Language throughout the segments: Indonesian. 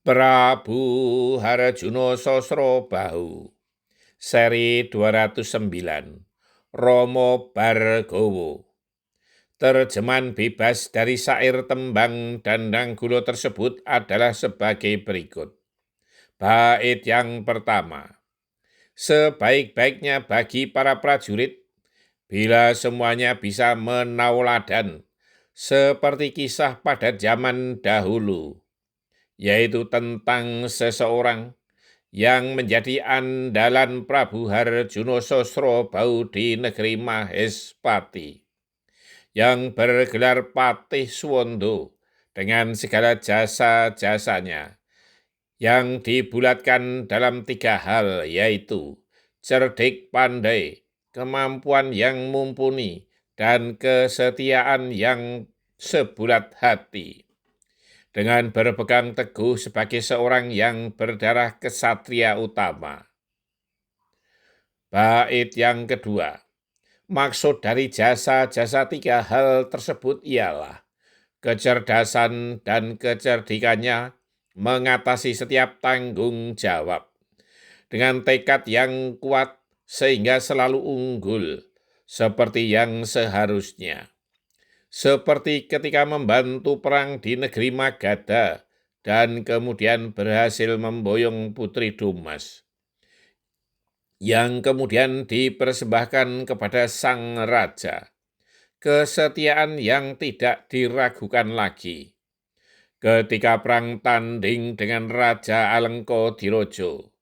Prabu Harjuno Sosrobahu, seri 209, Romo Bargowo. Terjemahan bebas dari syair tembang Dandang Gulo tersebut adalah sebagai berikut. Bait yang pertama. Sebaik-baiknya bagi para prajurit, bila semuanya bisa menauladan, seperti kisah pada zaman dahulu, yaitu tentang seseorang yang menjadi andalan Prabu Harjuno Sosrobahu di negeri Mahespati, yang bergelar Patih Suwondo dengan segala jasa-jasanya, yang dibulatkan dalam 3 hal, yaitu cerdik pandai, kemampuan yang mumpuni, dan kesetiaan yang sebulat hati. Dengan berpegang teguh sebagai seorang yang berdarah kesatria utama. Bait yang kedua. Maksud dari jasa-jasa 3 hal tersebut ialah kecerdasan dan kecerdikannya mengatasi setiap tanggung jawab dengan tekad yang kuat sehingga selalu unggul seperti yang seharusnya. Seperti ketika membantu perang di negeri Magadha dan kemudian berhasil memboyong Putri Dumas, yang kemudian dipersembahkan kepada sang raja. Kesetiaan yang tidak diragukan lagi ketika perang tanding dengan Raja Alengko Dirojo,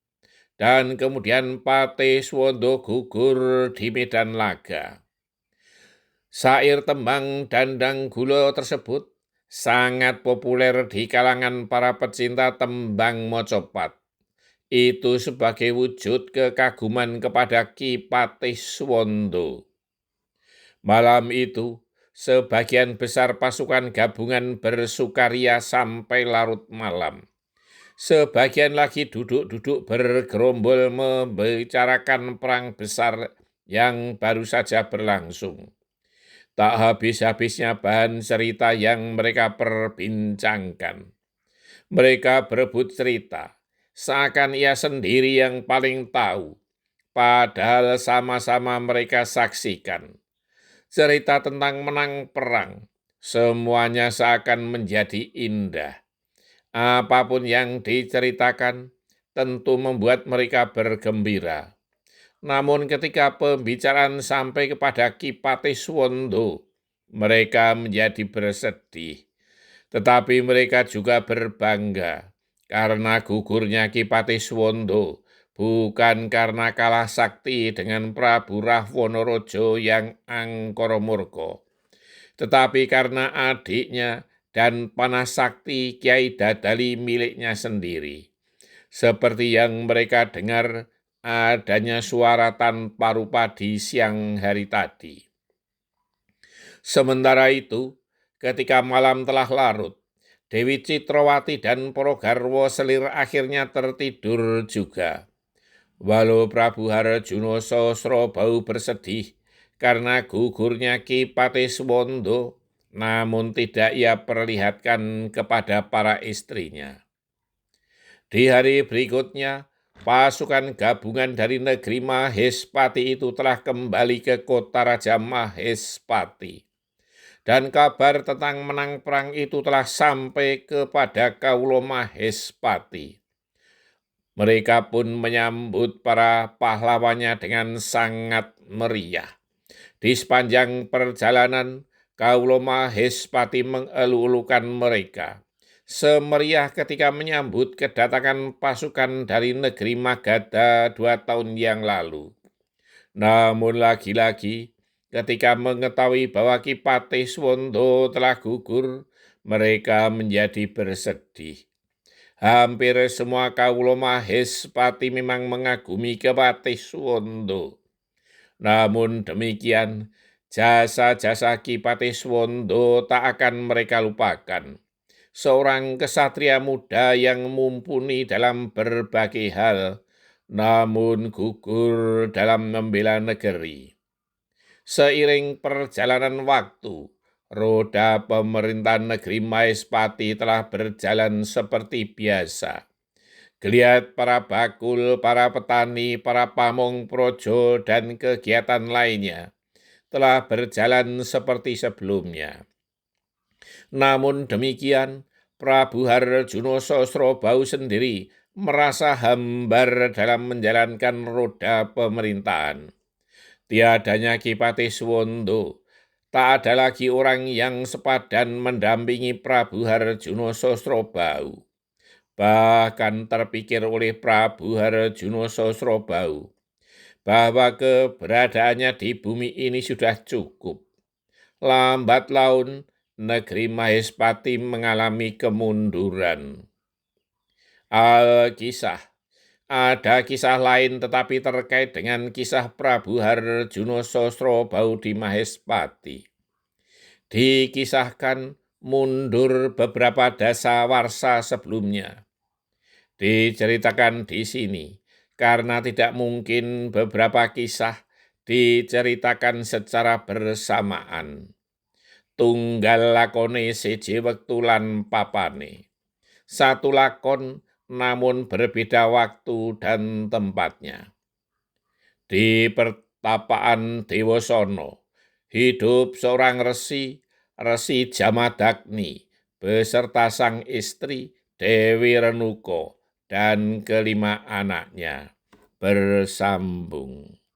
dan kemudian Patih Suwondo gugur di medan laga. Syair tembang Dandang Gulo tersebut sangat populer di kalangan para pecinta tembang Mojopat. Itu sebagai wujud kekaguman kepada Ki Patih Suwondo. Malam itu, sebagian besar pasukan gabungan bersukaria sampai larut malam. Sebagian lagi duduk-duduk bergerombol membicarakan perang besar yang baru saja berlangsung. Tak habis-habisnya bahan cerita yang mereka perbincangkan. Mereka berebut cerita, seakan ia sendiri yang paling tahu, padahal sama-sama mereka saksikan. Cerita tentang menang perang, semuanya seakan menjadi indah. Apapun yang diceritakan tentu membuat mereka bergembira. Namun ketika pembicaraan sampai kepada Ki Patih Suwondo, mereka menjadi bersedih. Tetapi mereka juga berbangga karena gugurnya Ki Patih Suwondo, bukan karena kalah sakti dengan Prabu Rahwanorojo yang angkara murka, tetapi karena adiknya dan panah sakti Kiai Dadali miliknya sendiri. Seperti yang mereka dengar adanya suara tanpa rupa di siang hari tadi. Sementara itu, ketika malam telah larut, Dewi Citrawati dan para garwa selir akhirnya tertidur juga. Walau Prabu Harjuno Sosrobahu bersedih karena gugurnya Ki Patih Suwondo, namun tidak ia perlihatkan kepada para istrinya. Di hari berikutnya, pasukan gabungan dari negeri Mahespati itu telah kembali ke kota Raja Mahespati. Dan kabar tentang menang perang itu telah sampai kepada Kaulo Mahespati. Mereka pun menyambut para pahlawannya dengan sangat meriah. Di sepanjang perjalanan, Kaulo Mahespati mengelu-elukan mereka. Semeriah ketika menyambut kedatangan pasukan dari negeri Magadha 2 tahun yang lalu. Namun lagi-lagi, ketika mengetahui bahwa Ki Patih Suwondo telah gugur, mereka menjadi bersedih. Hampir semua kaulo Mahespati memang mengagumi Ki Patih Suwondo. Namun demikian, jasa-jasa Ki Patih Suwondo tak akan mereka lupakan. Seorang kesatria muda yang mumpuni dalam berbagai hal, namun gugur dalam membela negeri. Seiring perjalanan waktu, roda pemerintahan negeri Maespati telah berjalan seperti biasa. Geliat para bakul, para petani, para pamong projo, dan kegiatan lainnya telah berjalan seperti sebelumnya. Namun demikian, Prabu Harjuno Sosrobau sendiri merasa hambar dalam menjalankan roda pemerintahan. Tiadanya Ki Patih Suwondo, tak ada lagi orang yang sepadan mendampingi Prabu Harjuno Sosrobau. Bahkan terpikir oleh Prabu Harjuno Sosrobau bahwa keberadaannya di bumi ini sudah cukup. Lambat laun, negeri Maespati mengalami kemunduran. Ada kisah lain tetapi terkait dengan kisah Prabu Harjuno Sosrobau di Maespati. Dikisahkan mundur beberapa dasawarsa sebelumnya. Diceritakan di sini karena tidak mungkin beberapa kisah diceritakan secara bersamaan. Tunggal lakone seje wektu lan papane. Satu lakon namun berbeda waktu dan tempatnya. Di pertapaan Dewasono, hidup seorang resi, Resi Jamadagni, beserta sang istri Dewi Renuko dan kelima anaknya. Bersambung.